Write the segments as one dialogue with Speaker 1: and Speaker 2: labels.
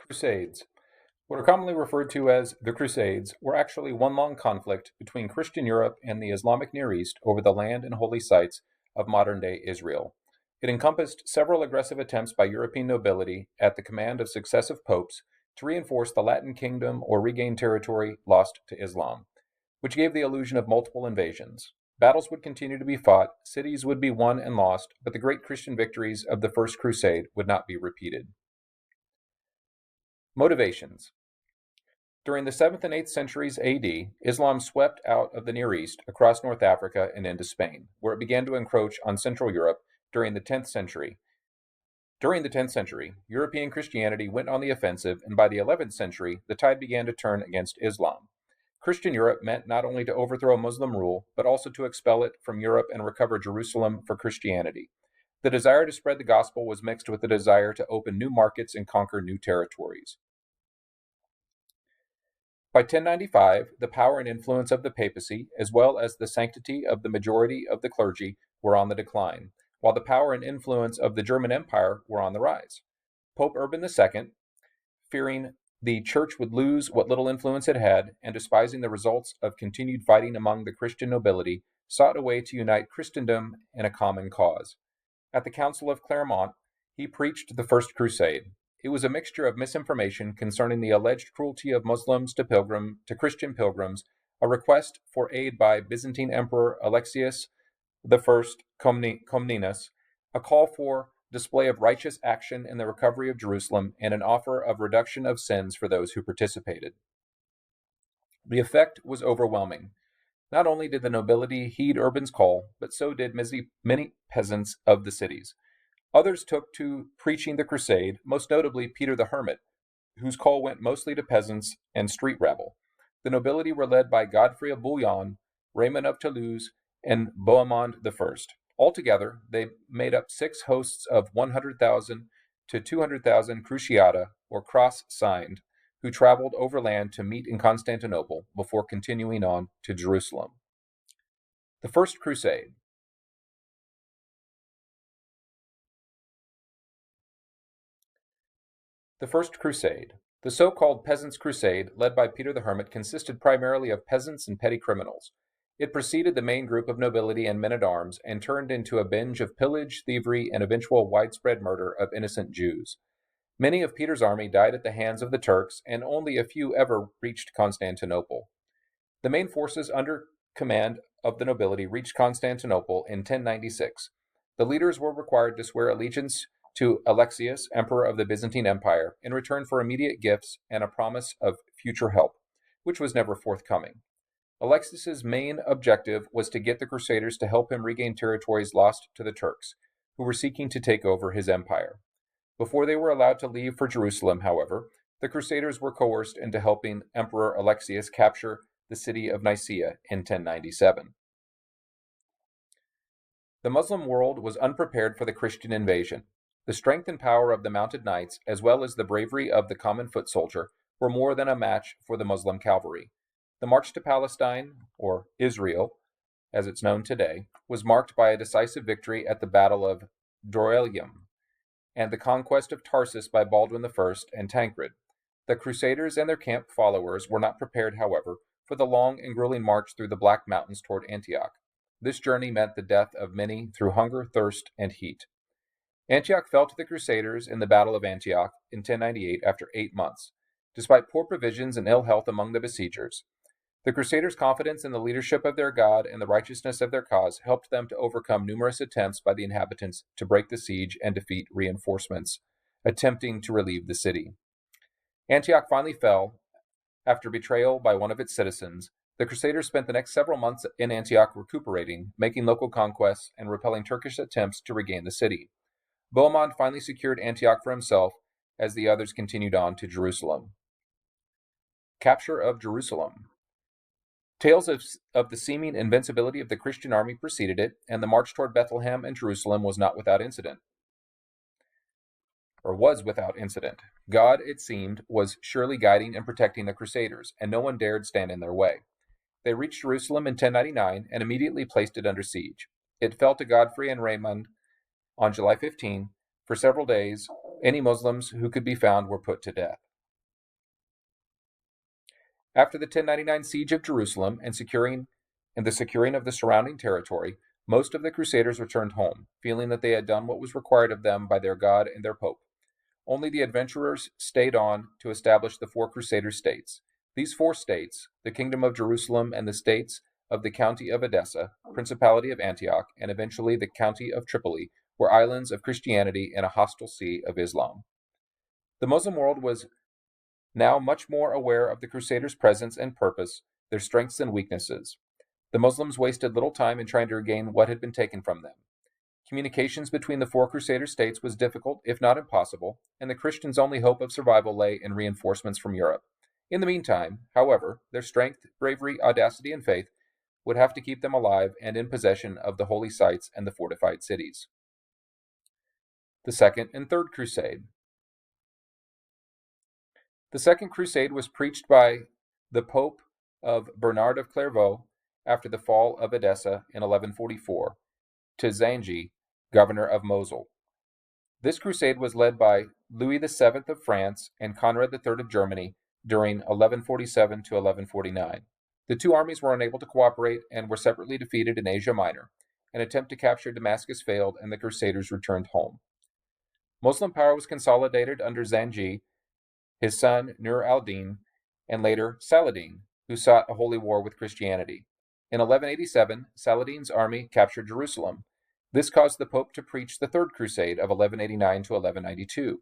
Speaker 1: Crusades. What are commonly referred to as the Crusades were actually one long conflict between Christian Europe and the Islamic Near East over the land and holy sites of modern day Israel. It encompassed several aggressive attempts by European nobility at the command of successive popes to reinforce the Latin kingdom or regain territory lost to Islam, which gave the illusion of multiple invasions. Battles would continue to be fought, cities would be won and lost, but the great Christian victories of the First Crusade would not be repeated. Motivations. During the 7th and 8th centuries AD, Islam swept out of the Near East, across North Africa, and into Spain, where it began to encroach on Central Europe during the 10th century. During the 10th century, European Christianity went on the offensive, and by the 11th century, the tide began to turn against Islam. Christian Europe meant not only to overthrow Muslim rule, but also to expel it from Europe and recover Jerusalem for Christianity. The desire to spread the gospel was mixed with the desire to open new markets and conquer new territories. By 1095, the power and influence of the papacy, as well as the sanctity of the majority of the clergy, were on the decline, while the power and influence of the German Empire were on the rise. Pope Urban II, fearing the Church would lose what little influence it had, and despising the results of continued fighting among the Christian nobility, sought a way to unite Christendom in a common cause. At the Council of Clermont, he preached the First Crusade. It was a mixture of misinformation concerning the alleged cruelty of Muslims to Christian pilgrims, a request for aid by Byzantine Emperor Alexius I Comnenus, a call for display of righteous action in the recovery of Jerusalem, and an offer of reduction of sins for those who participated. The effect was overwhelming. Not only did the nobility heed Urban's call, but so did many peasants of the cities. Others took to preaching the crusade, most notably Peter the Hermit, whose call went mostly to peasants and street rabble. The nobility were led by Godfrey of Bouillon, Raymond of Toulouse, and Bohemond I. Altogether, they made up 6 hosts of 100,000 to 200,000 cruciata, or cross-signed, who traveled overland to meet in Constantinople before continuing on to Jerusalem. The First Crusade. The First Crusade. The so-called Peasants' Crusade, led by Peter the Hermit, consisted primarily of peasants and petty criminals. It preceded the main group of nobility and men-at-arms, and turned into a binge of pillage, thievery, and eventual widespread murder of innocent Jews. Many of Peter's army died at the hands of the Turks, and only a few ever reached Constantinople. The main forces under command of the nobility reached Constantinople in 1096. The leaders were required to swear allegiance to Alexius, Emperor of the Byzantine Empire, in return for immediate gifts and a promise of future help, which was never forthcoming. Alexius's main objective was to get the Crusaders to help him regain territories lost to the Turks, who were seeking to take over his empire. Before they were allowed to leave for Jerusalem, however, the Crusaders were coerced into helping Emperor Alexius capture the city of Nicaea in 1097. The Muslim world was unprepared for the Christian invasion. The strength and power of the mounted knights, as well as the bravery of the common foot soldier, were more than a match for the Muslim cavalry. The march to Palestine, or Israel, as it's known today, was marked by a decisive victory at the Battle of Dorylaeum, and the conquest of Tarsus by Baldwin I and Tancred. The Crusaders and their camp followers were not prepared, however, for the long and grueling march through the Black Mountains toward Antioch. This journey meant the death of many through hunger, thirst, and heat. Antioch fell to the Crusaders in the Battle of Antioch in 1098 after 8 months, despite poor provisions and ill health among the besiegers. The Crusaders' confidence in the leadership of their God and the righteousness of their cause helped them to overcome numerous attempts by the inhabitants to break the siege and defeat reinforcements, attempting to relieve the city. Antioch finally fell after betrayal by one of its citizens. The Crusaders spent the next several months in Antioch recuperating, making local conquests, and repelling Turkish attempts to regain the city. Bohemond finally secured Antioch for himself as the others continued on to Jerusalem. Capture of Jerusalem. Tales of the seeming invincibility of the Christian army preceded it, and the march toward Bethlehem and Jerusalem was without incident. God, it seemed, was surely guiding and protecting the Crusaders, and no one dared stand in their way. They reached Jerusalem in 1099 and immediately placed it under siege. It fell to Godfrey and Raymond on July 15. For several days, any Muslims who could be found were put to death. After the 1099 siege of Jerusalem and the securing of the surrounding territory, most of the Crusaders returned home, feeling that they had done what was required of them by their God and their Pope. Only the adventurers stayed on to establish the four Crusader states. These four states, the Kingdom of Jerusalem and the states of the County of Edessa, Principality of Antioch, and eventually the County of Tripoli, were islands of Christianity in a hostile sea of Islam. The Muslim world was now much more aware of the Crusaders' presence and purpose, their strengths and weaknesses. The Muslims wasted little time in trying to regain what had been taken from them. Communications between the four Crusader states was difficult, if not impossible, and the Christians' only hope of survival lay in reinforcements from Europe. In the meantime, however, their strength, bravery, audacity, and faith would have to keep them alive and in possession of the holy sites and the fortified cities. The Second and Third Crusade. The Second Crusade was preached by the Pope of Bernard of Clairvaux after the fall of Edessa in 1144 to Zangi, governor of Mosul. This crusade was led by Louis VII of France and Conrad III of Germany during 1147 to 1149. The two armies were unable to cooperate and were separately defeated in Asia Minor. An attempt to capture Damascus failed and the Crusaders returned home. Muslim power was consolidated under Zangi, his son Nur al-Din, and later Saladin, who sought a holy war with Christianity. In 1187, Saladin's army captured Jerusalem. This caused the Pope to preach the Third Crusade of 1189 to 1192.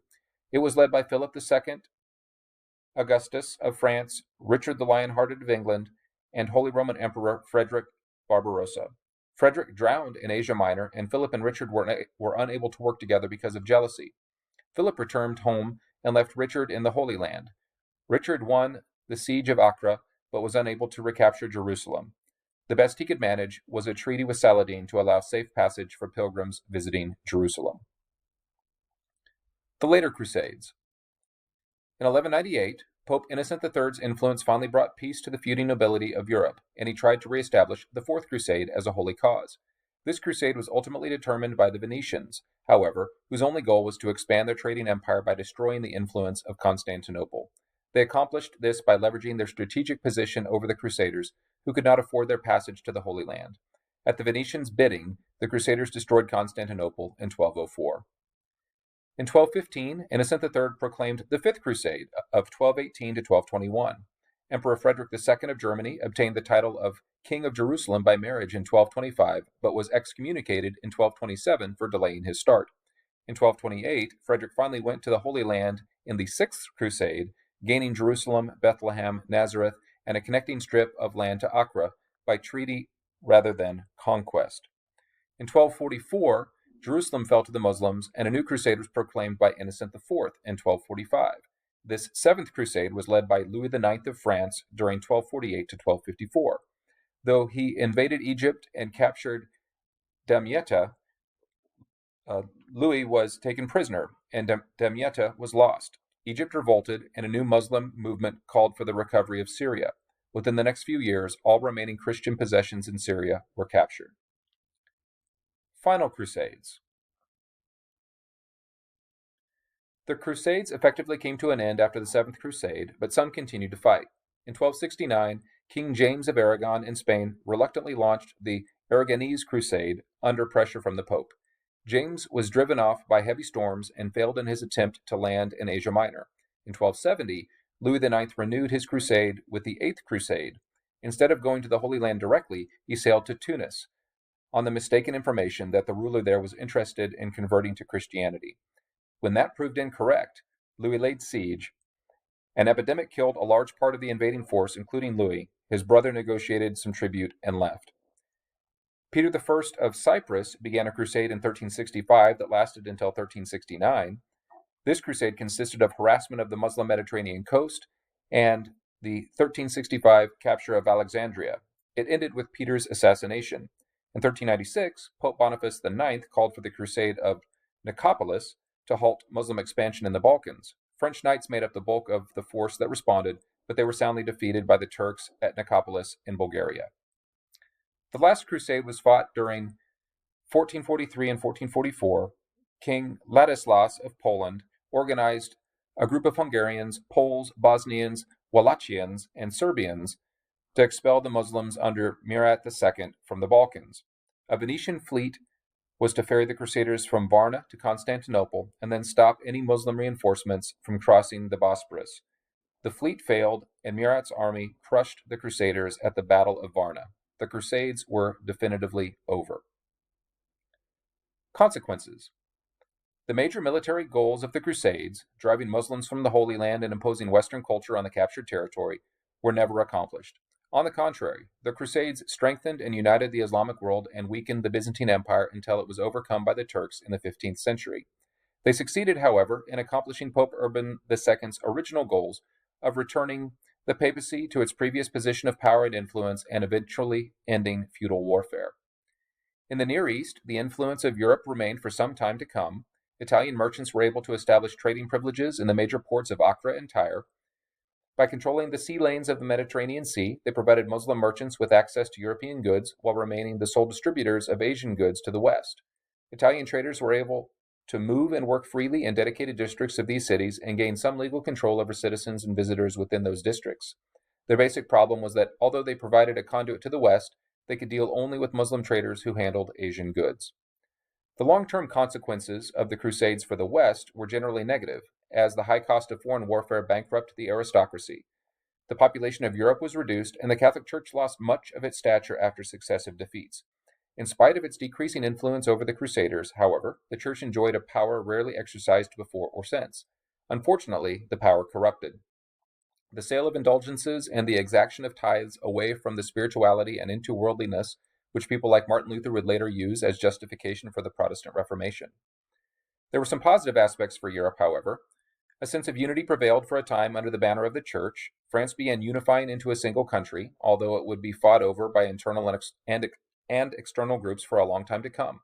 Speaker 1: It was led by Philip II, Augustus of France, Richard the Lion-Hearted of England, and Holy Roman Emperor Frederick Barbarossa. Frederick drowned in Asia Minor, and Philip and Richard were unable to work together because of jealousy. Philip returned home and left Richard in the Holy Land. Richard won the siege of Acre, but was unable to recapture Jerusalem. The best he could manage was a treaty with Saladin to allow safe passage for pilgrims visiting Jerusalem. The later Crusades. In 1198, Pope Innocent III's influence finally brought peace to the feuding nobility of Europe, and he tried to reestablish the Fourth Crusade as a holy cause. This crusade was ultimately determined by the Venetians, however, whose only goal was to expand their trading empire by destroying the influence of Constantinople. They accomplished this by leveraging their strategic position over the Crusaders, who could not afford their passage to the Holy Land. At the Venetians' bidding, the Crusaders destroyed Constantinople in 1204. In 1215, Innocent III proclaimed the Fifth Crusade of 1218 to 1221. Emperor Frederick II of Germany obtained the title of King of Jerusalem by marriage in 1225, but was excommunicated in 1227 for delaying his start. In 1228, Frederick finally went to the Holy Land in the Sixth Crusade, gaining Jerusalem, Bethlehem, Nazareth, and a connecting strip of land to Acre by treaty rather than conquest. In 1244, Jerusalem fell to the Muslims, and a new crusade was proclaimed by Innocent IV in 1245. This Seventh Crusade was led by Louis IX of France during 1248 to 1254. Though he invaded Egypt and captured Damietta, Louis was taken prisoner, and Damietta was lost. Egypt revolted, and a new Muslim movement called for the recovery of Syria. Within the next few years, all remaining Christian possessions in Syria were captured. Final Crusades. The Crusades effectively came to an end after the Seventh Crusade, but some continued to fight. In 1269, King James of Aragon in Spain reluctantly launched the Aragonese Crusade under pressure from the Pope. James was driven off by heavy storms and failed in his attempt to land in Asia Minor. In 1270, Louis IX renewed his crusade with the Eighth Crusade. Instead of going to the Holy Land directly, he sailed to Tunis, on the mistaken information that the ruler there was interested in converting to Christianity. When that proved incorrect, Louis laid siege. An epidemic killed a large part of the invading force, including Louis. His brother negotiated some tribute and left. Peter I of Cyprus began a crusade in 1365 that lasted until 1369. This crusade consisted of harassment of the Muslim Mediterranean coast and the 1365 capture of Alexandria. It ended with Peter's assassination. In 1396, Pope Boniface IX called for the Crusade of Nicopolis to halt Muslim expansion in the Balkans. French knights made up the bulk of the force that responded, but they were soundly defeated by the Turks at Nicopolis in Bulgaria. The last crusade was fought during 1443 and 1444. King Ladislas of Poland organized a group of Hungarians, Poles, Bosnians, Wallachians, and Serbians to expel the Muslims under Murat II from the Balkans. A Venetian fleet was to ferry the Crusaders from Varna to Constantinople and then stop any Muslim reinforcements from crossing the Bosporus. The fleet failed, and Murat's army crushed the Crusaders at the Battle of Varna. The Crusades were definitively over. Consequences. The major military goals of the Crusades, driving Muslims from the Holy Land and imposing Western culture on the captured territory, were never accomplished. On the contrary, the Crusades strengthened and united the Islamic world and weakened the Byzantine Empire until it was overcome by the Turks in the 15th century. They succeeded, however, in accomplishing Pope Urban II's original goals of returning the papacy to its previous position of power and influence and eventually ending feudal warfare. In the Near East, the influence of Europe remained for some time to come. Italian merchants were able to establish trading privileges in the major ports of Acre and Tyre. By controlling the sea lanes of the Mediterranean Sea, they provided Muslim merchants with access to European goods while remaining the sole distributors of Asian goods to the West. Italian traders were able to move and work freely in dedicated districts of these cities and gain some legal control over citizens and visitors within those districts. Their basic problem was that although they provided a conduit to the West, they could deal only with Muslim traders who handled Asian goods. The long-term consequences of the Crusades for the West were generally negative, as the high cost of foreign warfare bankrupted the aristocracy. The population of Europe was reduced, and the Catholic Church lost much of its stature after successive defeats. In spite of its decreasing influence over the Crusaders, however, the Church enjoyed a power rarely exercised before or since. Unfortunately, the power corrupted. The sale of indulgences and the exaction of tithes away from the spirituality and into worldliness, which people like Martin Luther would later use as justification for the Protestant Reformation. There were some positive aspects for Europe, however. A sense of unity prevailed for a time under the banner of the Church. France began unifying into a single country, although it would be fought over by internal and external groups for a long time to come.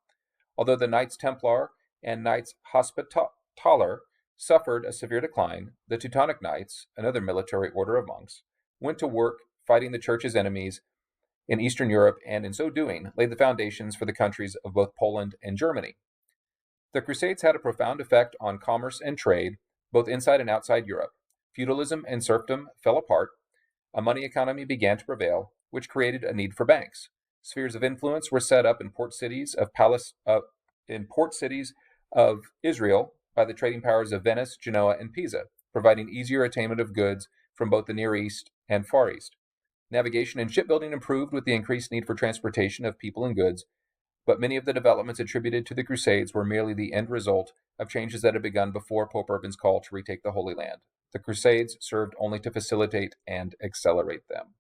Speaker 1: Although the Knights Templar and Knights Hospitaller suffered a severe decline, the Teutonic Knights, another military order of monks, went to work fighting the Church's enemies in Eastern Europe, and in so doing, laid the foundations for the countries of both Poland and Germany. The Crusades had a profound effect on commerce and trade, both inside and outside Europe. Feudalism and serfdom fell apart. A money economy began to prevail, which created a need for banks. Spheres of influence were set up in port cities of Israel by the trading powers of Venice, Genoa, and Pisa, providing easier attainment of goods from both the Near East and Far East. Navigation and shipbuilding improved with the increased need for transportation of people and goods, but many of the developments attributed to the Crusades were merely the end result of changes that had begun before Pope Urban's call to retake the Holy Land. The Crusades served only to facilitate and accelerate them.